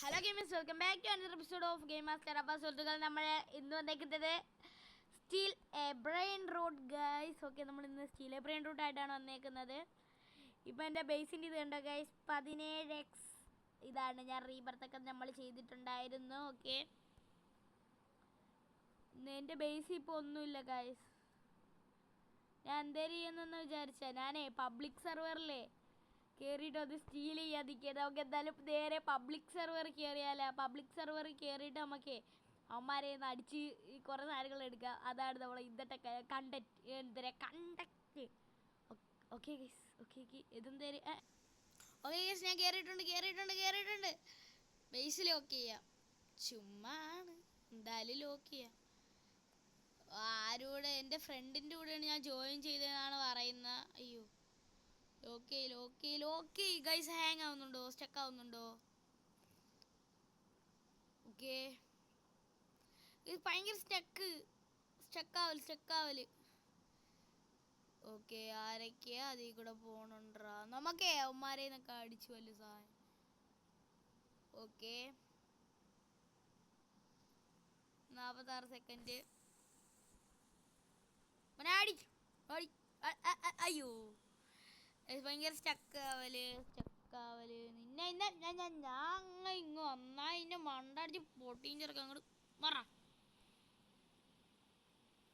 Hello gamers, welcome back to another episode of game master. അപ്പോൾ സുഹൃത്തുക്കൾ, നമ്മൾ ഇന്ന് വന്നേക്കുന്നത് steal a brainrot guys. Okay, നമ്മൾ ഇന്ന് സ്റ്റീൽ എ ബ്രെയിൻ റൂട്ട് ആയിട്ടാണ് വന്നേക്കുന്നത്. ഇപ്പോൾ എൻ്റെ ബേസിൻ്റെ ഇത് കണ്ടോ ഗൈസ്, 17x ഇതാണ്. ഞാൻ റീബർത്തൊക്കെ നമ്മൾ ചെയ്തിട്ടുണ്ടായിരുന്നു. ഓക്കെ, എൻ്റെ ബേസ് ഇപ്പോൾ ഒന്നുമില്ല ഗൈസ്. ഞാൻ എന്തേലും ചെയ്യുന്നെന്ന് വിചാരിച്ചാൽ ഞാനേ പബ്ലിക് സെർവറിലേ കയറിയിട്ട് അത് സ്റ്റീൽ ചെയ്യാതിരിക്കുക. നമുക്ക് എന്തായാലും നേരെ പബ്ലിക് സെർവർ കയറിയാലോ. പബ്ലിക് സെർവറിൽ കയറിയിട്ട് നമുക്ക് അവന്മാരെ ഒന്ന് അടിച്ച് കുറേ സാധനങ്ങൾ എടുക്കുക. അതാണ് നമ്മൾ ഇന്നത്തെ കണ്ടക്റ്റ്. ഓക്കെ ഗൈസ്, ഓക്കെ ഇതെന്തേലും ഓക്കെ ഗൈസ്, ഞാൻ കയറിയിട്ടുണ്ട്. ബേസിൽ ലോക്ക് ചെയ്യാം. ചുമ്മാ ആണ്, എന്തായാലും ലോക്ക് ചെയ്യാം. ആരൂടെ എൻ്റെ ഫ്രണ്ടിൻ്റെ കൂടെയാണ് ഞാൻ ജോയിൻ ചെയ്തതെന്നാണ് പറയുന്നത്. അയ്യോ, ലോക്ക് ഗൈസ്. ഹാങ് ആവുന്നുണ്ടോ? സ്റ്റക്ക് ആവുന്നുണ്ടോ? ഓക്കെ, ഇത് ഭയങ്കര സ്റ്റക്കാവല്. ഓക്കെ, ആരൊക്കെയാ അതിൽ കൂടെ പോണുണ്ടാ? നമുക്കേ അവന്മാരെ നിന്നൊക്കെ അടിച്ചു വല്ല സാധനം. Okay, 46 second. അയ്യോ, ഭയങ്കര സ്റ്റക്കാവല്. നിന്നെ ഞാൻ ഇങ്ങ് വന്നാ ഇന്നെ മണ്ടടിച്ച് പൊട്ടിയും ചെറുക്ക. അങ്ങോട്ട് മറ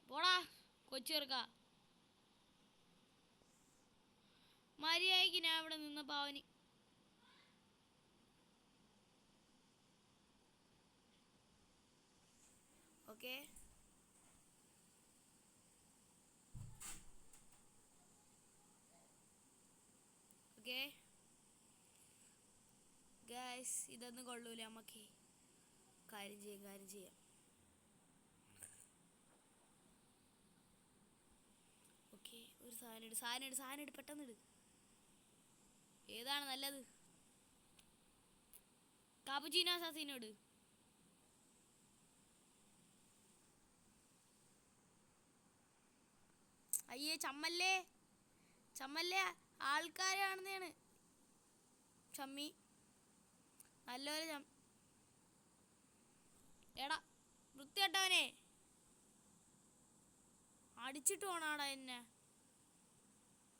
പോടാ കൊച്ചു ചെറുക്ക. മര്യാദയ്ക്ക് ഞാൻ ഇവിടെ നിന്ന് പാവന്. ഓക്കെ, ഓക്കെ ഗൈസ്, ഇതൊന്നും കൊള്ളൂല. നമുക്ക് കാര്യം ചെയ്യാം. ഓക്കെ, ഒരു സാധനം ഇട് പെട്ടെന്ന്. ഏതാണ് നല്ലത്? കാപ്പുച്ചീനോ അസാസിനോട്? അയ്യേ, ചമ്മല്ലേ ആൾക്കാരാണെന്നാണ്. ചമ്മി നല്ലൊരു എടാ വൃത്തികെട്ടവനെ, അടിച്ചിട്ട് പോണാടാ എന്നെ.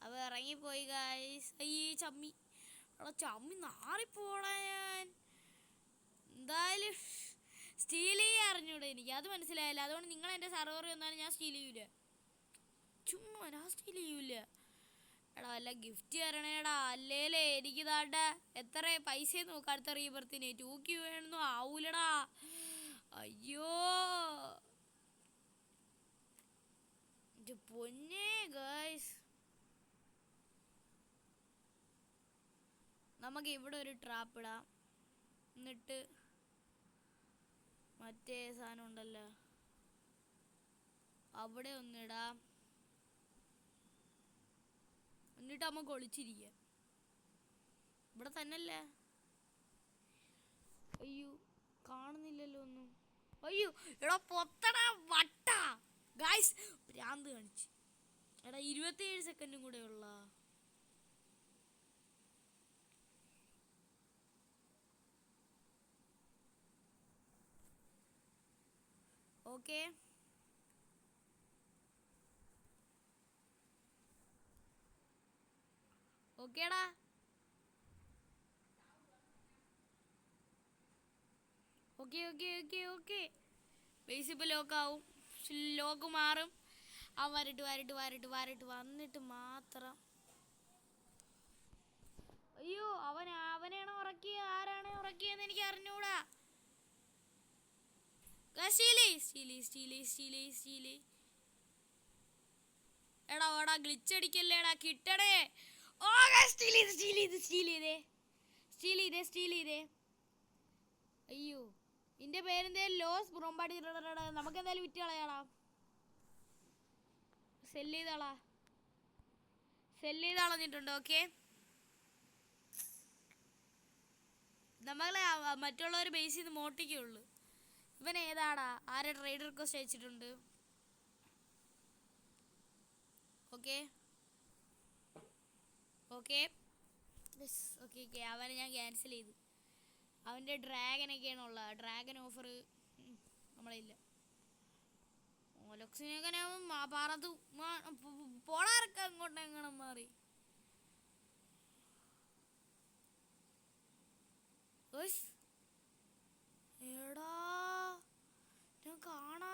അവ ഇറങ്ങിപ്പോയി ഗൈസ്. അയ്യേ ചമ്മി, എടാ ചമ്മി നാറിപ്പോടാ. ഞാൻ എന്തായാലും സ്റ്റീൽ ചെയ്യാൻ അറിഞ്ഞൂടെ എനിക്ക്, അത് മനസ്സിലായില്ല. അതുകൊണ്ട് നിങ്ങൾ എൻ്റെ സർവറിൽ വന്നാലും ഞാൻ സ്റ്റീൽ ചെയ്യൂല. ചുമ്മാ ഞാൻ സ്റ്റീൽ ചെയ്യൂല. എടാ വല്ല ഗിഫ്റ്റ് തരണേടാ, അല്ലേലേ എനിക്ക് താണ്ട എത്ര പൈസ നോക്കാം അടുത്ത റീബർത്തിന്. 2K വേണമെന്നും ആവൂലടാ. അയ്യോ പൊന്നേ ഗൈസ്, നമുക്ക് ഇവിടെ ഒരു ട്രാപ്പ് ഇടാം. എന്നിട്ട് മറ്റേ സാധനം ഉണ്ടല്ലോ അവിടെ ഒന്നിടാം. എന്നിട്ട് നമുക്ക് ഒളിച്ചിരിക്കാം ഇവിടെ തന്നെയല്ലേ. അയ്യോ, കാണുന്നില്ലല്ലോ ഒന്നും. അയ്യോ എടാ പൊത്തടാ വട്ട ഗൈസ്, ഭ്രാന്ത് കാണിച്ച്. എടാ 27 സെക്കൻഡും കൂടെ ഉള്ള. ഓക്കെ, ഓക്കേടാ. ഓക്കെ ബേസ് ഇപ്പോൾ ലോക്കാവും. ലോക്ക് മാറും. അവൻ വരട്ട് വന്നിട്ട് മാത്രം. അയ്യോ, അവനെയാണോ ഉറക്കിയ ആരാണോ ഉറക്കിയെന്ന് എനിക്ക് അറിഞ്ഞൂടാ. സ്റ്റീലി എടാ ഗ്ലിച്ചടിക്കല്ലേടാ, കിട്ടടേ. ഓ സ്റ്റീൽ ചെയ്തേ. അയ്യോ, ഇതിന്റെ പേരെന്തേലും ലോസ് ബ്രോംബാടി. നമുക്ക് എന്തായാലും വിറ്റ് കളയാടാ. സെല്ല് ചെയ്ത് കളഞ്ഞിട്ടുണ്ട്. ഓക്കെ, നമ്മളെ മറ്റുള്ളവർ ബേസ് ചെയ്ത് മോട്ടിക്കുള്ളൂ. ഇവൻ ഏതാടാ? ആരെ ട്രേഡ് റിക്വസ്റ്റ് അയച്ചിട്ടുണ്ട്? ഓക്കെ അവനെ ഞാൻ ക്യാൻസൽ ചെയ്തു. അവൻ്റെ ഡ്രാഗനൊക്കെയാണ് ഉള്ളത്. Dragon offer നമ്മളില്ല. ഓലക്സിനെങ്ങനെ പാറത്ത് പോളാർക്ക അങ്ങോട്ട് എങ്ങനെ മാറി. എടാ ഞാൻ കാണാ.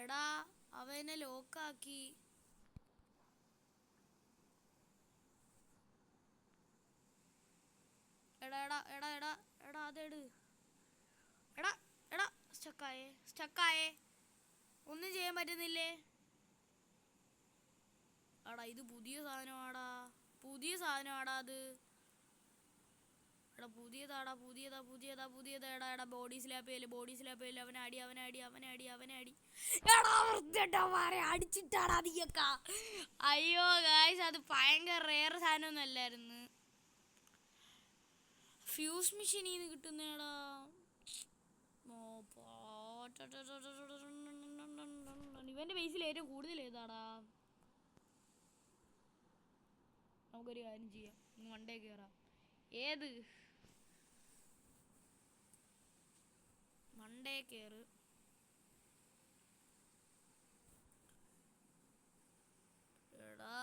എടാ അവനെ ലോക്കാക്കി. എടാ എടാ എടാ എടാ എടാ അതെട്. എടാ എടാ സ്റ്റക്കായേ ഒന്നും ചെയ്യാൻ പറ്റുന്നില്ലേ? എടാ ഇത് പുതിയ സാധനമാടാ അത്. എടാ പുതിയതാ. എടാ ബോഡി സ്ലാപ്പ് ചെയ്യല്. അവനടി. അടിച്ചിട്ടാടാ നീയൊക്കെ. അയ്യോ ഗായ്സ്, അത് ഭയങ്കര റെയർ സാധനമൊന്നും അല്ലായിരുന്നു. ഫ്യൂസ് മെഷീനീന്ന് കിട്ടുന്നേടാ. ഇവന്റെ ബേസിൽ ഏറ്റവും കൂടുതൽ ഏതാടാ? നമുക്കൊരു കാര്യം ചെയ്യാം, മണ്ടേ കയറാം. ഏത് മണ്ടേ കയറ്. എടാ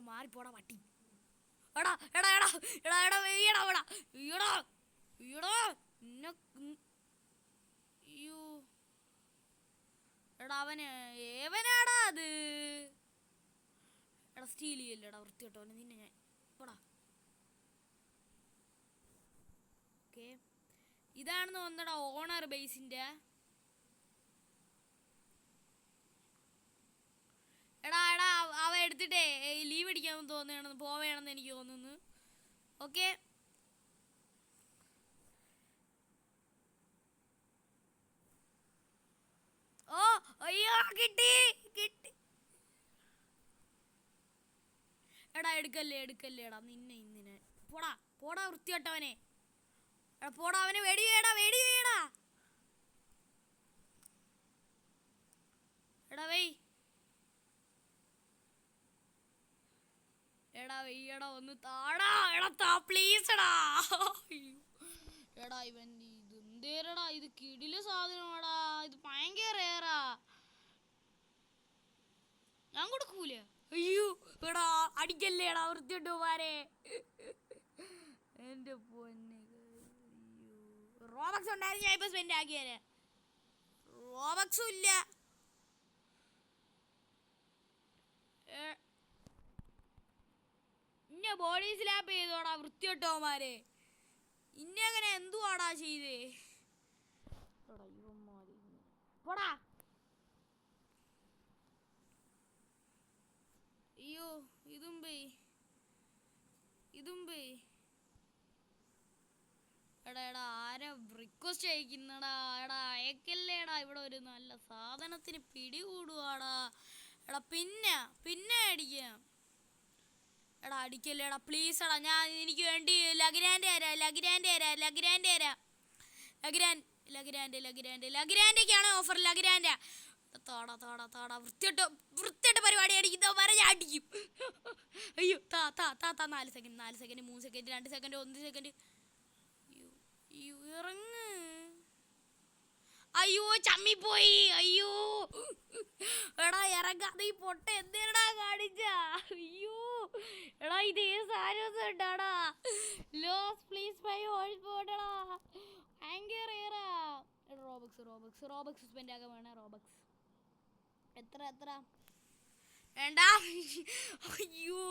മാറിപ്പോടാ പട്ടി. എടാ എടാ എടാ എടാ എടാ വീടാ വീടാ വീടാ വീടാ അയ്യോ. എടാ അവന് ഏവനാടാ അത്. എടാ സ്റ്റീൽ ചെയ്യല്ലേടാ വൃത്തികെട്ടവനെ, നിന്നെ ഞാൻ പോടാ. ഓക്കെ, ഇതാണെന്ന് തോന്നടാ ഓണർ ബേസിന്റെ. എടാ എടാ അവ എടുത്തിട്ടേ ലീവ് അടിക്കാമെന്ന് തോന്നുകയാണെന്ന്, പോവേണമെന്ന് എനിക്ക് തോന്നുന്നു. ഓക്കെ, ഓ അയ്യോ കിട്ടി. എടാ എടുക്കല്ലേടാ നിന്നെ. പോടാ വൃത്തികെട്ടവനെ. എടാ പോടാ, അവനെ വെടി വേടാ. എടാ വെയ്യടാ ഒന്ന് താടാ. എടാ പ്ലീസ് എടാ. എടാ ഇവൻ ഇത് എന്തേരടാ, ഇത് കിടില് സാധനമാടാ, ഇത് ഭയങ്കര റെയറാ. ഞാൻ കൊടുക്കൂല. അയ്യോ എടാ അടിക്കല്ലേടാ വൃത്തികെട്ടവന്മാരെ. എന്റെ പൊന്നെ, റോബക്സ് ഉണ്ടായിരുന്നു ഞാൻ ഇപ്പൊ സ്പെൻഡ് ആക്കിയേനെ. റോബക്സും ഇല്ല. ഇന്നെ ബോഡി സ്ലാപ്പ് ചെയ്തോടാ വൃത്തികെട്ടവന്മാരെ. ഇന്നെ അങ്ങനെ എന്തുവാടാ ചെയ്തേ? പോടാ. അയ്യോ ഇതും പോയി. എടാ ആരാ റിക്വസ്റ്റ് അയക്കുന്നടാ? എടാ അയക്കല്ലേടാ, ഇവിടെ ഒരു നല്ല സാധനത്തിന് പിടികൂടുവാടാ. എടാ പിന്നെ അടിക്കാം. എടാ അടിക്കല്ലേടാ പ്ലീസ് എടാ. ഞാൻ എനിക്ക് വേണ്ടി ലഗ്രാൻഡേക്കാണ് ഓഫർ. ലഗ്രാൻഡ് താടാ വൃത്തിയായിട്ട് പരിപാടി അടിക്കുന്നവരെ ഞാൻ അടിക്കും. അയ്യോ 4 സെക്കൻഡ് 3 സെക്കൻഡ് 2 സെക്കൻഡ് 1 സെക്കൻഡ്. ഇറങ്ങ്. അയ്യോ ചമ്മിപ്പോയി. അയ്യോ എടാ ഇറങ്ങാതെ ഈ പൊട്ട എന്തേടാ കാണിച്ച. അയ്യോ എടാ ഇത് സാധനം ഉണ്ടാടാ. ലോസ് പ്ലീസ് ബൈ ഹോൾഡ് പോടടാ. ഭയങ്കര റോബക്സ് സ്പെൻഡ് ആക്കാൻ വേണേ. റോബക്സ് എത്ര വേണ്ട. അയ്യോ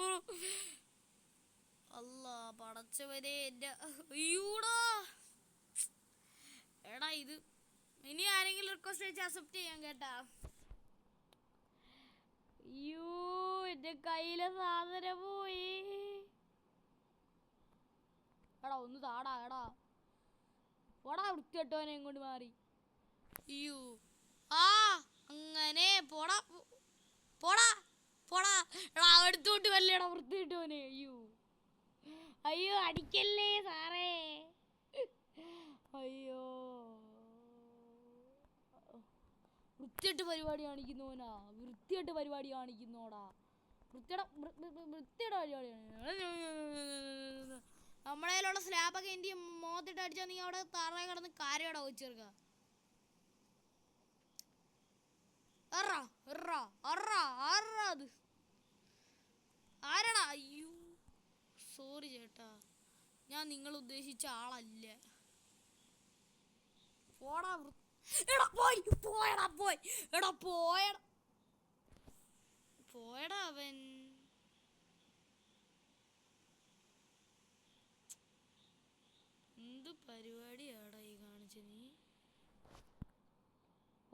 അല്ലാ പടച്ചവരെ എൻ്റെ. അയ്യോടാ എടാ ഇത് ഇനി ആരെങ്കിലും റിക്വസ്റ്റ് അയച്ച് അക്സെപ്റ്റ് ചെയ്യാൻ കേട്ടാ. അയ്യോ എൻ്റെ കയ്യിലെ സാധനം പോയി. എടാ ഒന്ന് താടാ. എടാ പോടാ വൃത്തികെട്ടവനെ ഇങ്ങോട്ട് മാറി. അയ്യോ അങ്ങനെ പോടാ. പോടാ എടാ അടുത്തോട്ട് വല്ലേടാ വൃത്തിയിട്ടോനെ. അയ്യോ അയ്യോ അടിക്കല്ലേ സാറേ. അയ്യോ വൃത്തിയായിട്ട് പരിപാടി കാണിക്കുന്നോനാ. വൃത്തിയായിട്ട് പരിപാടി കാണിക്കുന്നോടാ. വൃത്തിയുടെ പരിപാടിയാണ്. നമ്മുടെ കയ്യിലുള്ള സ്ലാബൊക്കെ എൻ്റെ മുഖത്തിട്ട് അടിച്ചാൽ നീ അവിടെ തറ കിടന്ന് കാര്യമാടാ വെച്ചേർക്ക. അത് ആരാടാ? അയ്യോ സോറി ചേട്ടാ, ഞാൻ നിങ്ങൾ ഉദ്ദേശിച്ച ആളല്ല. പോടാ എടാ പോയി പോയടാ പോയി എടാ പോയടാ അവൻ. എന്ത് പരിപാടിയാടാ ഈ കാണിച്ച നീ?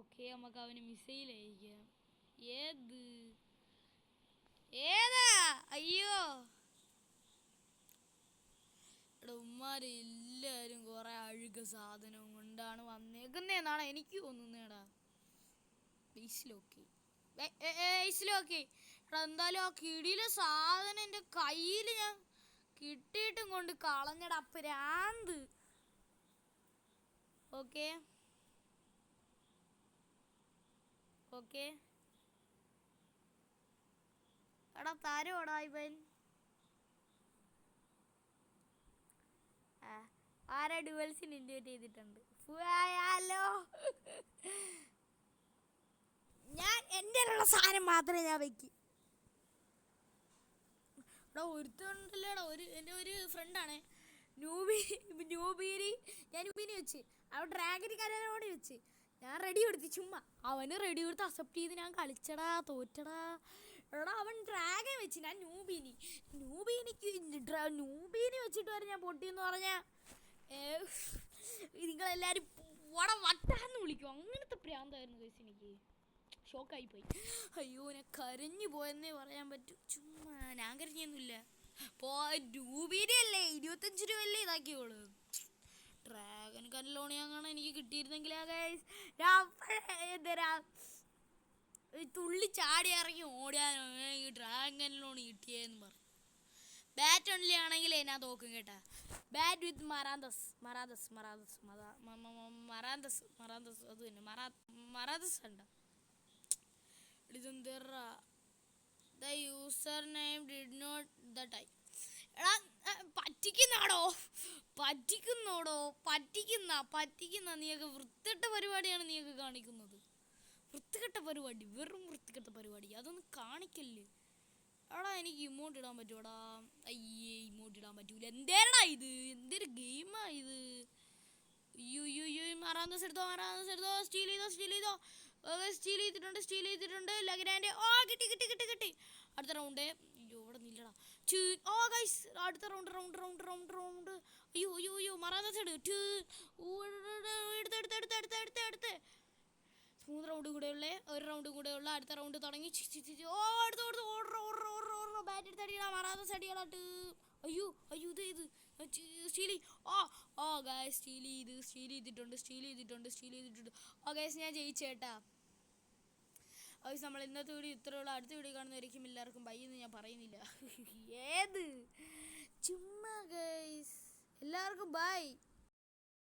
ഓക്കെ നമുക്ക് അവന് മിസൈൽ അയക്കാം. ഏതാ? അയ്യോ എടാ ഉമ്മാര് എല്ലാരും കൊറേ അഴുക സാധനം കൊണ്ടാണ് വന്നേക്കുന്നേന്നാണ് എനിക്ക് തോന്നുന്നേടാ. എടാ എന്തായാലും ആ കിടിയിലെ സാധനം എൻ്റെ കയ്യിൽ ഞാൻ കിട്ടിയിട്ടും കൊണ്ട് കളഞ്ഞടാ പ്രാന്ത്. ഓക്കെ ഓക്കെ എടാ തരോടാ ഇവൻ. ആരാ ഡുവൽസിന് ഇൻവൈറ്റ് ചെയ്തിട്ടുണ്ട്? ഹലോ ഞാൻ എൻ്റെ സാധനം മാത്രമേ ഞാൻ വെക്കൂ. എടാ ഒരുത്തണ്ടല്ലേടാ, എൻ്റെ ഒരു ഫ്രണ്ടാണ് ന്യൂബീരി. ഞാൻ ന്യൂബീനി വെച്ച് അവൻ ഡ്രാഗന് കരോട് വെച്ച് ഞാൻ റെഡി കൊടുത്തു. ചുമ്മാ അവന് റെഡി കൊടുത്ത് അക്സെപ്റ്റ് ചെയ്ത് ഞാൻ കളിച്ചടാ, തോറ്റടാ. എടാ അവൻ ഡ്രാഗൻ വെച്ച് ഞാൻ ന്യൂബീനി വെച്ചിട്ട് വരെ ഞാൻ പൊട്ടിയെന്ന് പറഞ്ഞാൽ നിങ്ങളെല്ലാവരും വട്ടാന്ന് വിളിക്കും. അങ്ങനത്തെ പ്രാന്തായിരുന്നു കേസ്. എനിക്ക് ഷോക്കായിപ്പോയി. അയ്യോ ഞാൻ കരഞ്ഞു പോയെന്നേ പറയാൻ പറ്റൂ. ചുമ്മാ ഞാൻ കരഞ്ഞൊന്നുമില്ല. ന്യൂബീനി അല്ലേ 25 രൂപയല്ലേ ഇതാക്കിയോളൂ. ഡ്രാഗൻ കല്ലോണി അങ്ങനെ എനിക്ക് കിട്ടിയിരുന്നെങ്കിൽ തുള്ളി ചാടി ഇറങ്ങി ഓടാനോ ഈ ഡ്രാഗൻ ലോൺ കിട്ടിയെന്ന് പറഞ്ഞു. ബാറ്റ് ഓൺലി ആണെങ്കിൽ ഞാൻ തോക്കും കേട്ടാ. ബാറ്റ് വിത്ത് മറാന്തസ് അത് തന്നെ മറാന്തസ് ഉണ്ട. ഇതെന്തേറാ the user name did not the time. എടാ പറ്റിക്കുന്ന നീയൊക്കെ വൃത്തികെട്ട പരിപാടിയാണ് നീയൊക്കെ കാണിക്കുന്നത്. വൃത്തികെട്ട പരിപാടി, വെറും വൃത്തികെട്ട പരിപാടി. അതൊന്നും കാണിക്കല്ലേ. എടാ എനിക്ക് ഇമോട്ട് ഇടാൻ പറ്റുമോടാ? അയ്യേ ഇമോട്ട് ഇടാൻ പറ്റൂല. എന്തേടാ ഇത്? എന്തൊരു ഗെയിമാ ഇത്? അയ്യോ മറാന്തസ് എടുത്തോ. സ്റ്റീൽ ചെയ്തിട്ടുണ്ട് ലഗ്രാൻഡ്. കിട്ടി. അടുത്ത റൗണ്ട്. അയ്യോ ഇവിടെ നില്ലടാ. ഗൈസ് അടുത്ത റൗണ്ട്. അയ്യോ മറാന്തസ് എടുത്ത് 3 റൗണ്ട് കൂടെ ഉള്ളേ. ഒരു റൗണ്ട് കൂടെ ഉള്ള. അടുത്ത റൗണ്ട് തുടങ്ങി. ബാറ്റ് എടുത്തടിയടാ മറാന്തസ് അടികളാട്ട്. അയ്യോ ഇത് സ്റ്റീൽ ഗൈസ് സ്റ്റീൽ ചെയ്തിട്ടുണ്ട്. ഗൈസ് ഞാൻ ജയിച്ചേട്ടാ. ഗൈസ് നമ്മൾ ഇന്നത്തെ വീഡിയോ ഇത്രയുള്ള. അടുത്ത വീഡിയോ കാണുന്നവരേക്കും എല്ലാവർക്കും ബൈ എന്ന് ഞാൻ പറയുന്നില്ല. ചുമ്മാ ഗൈസ് എല്ലാവർക്കും ബൈ.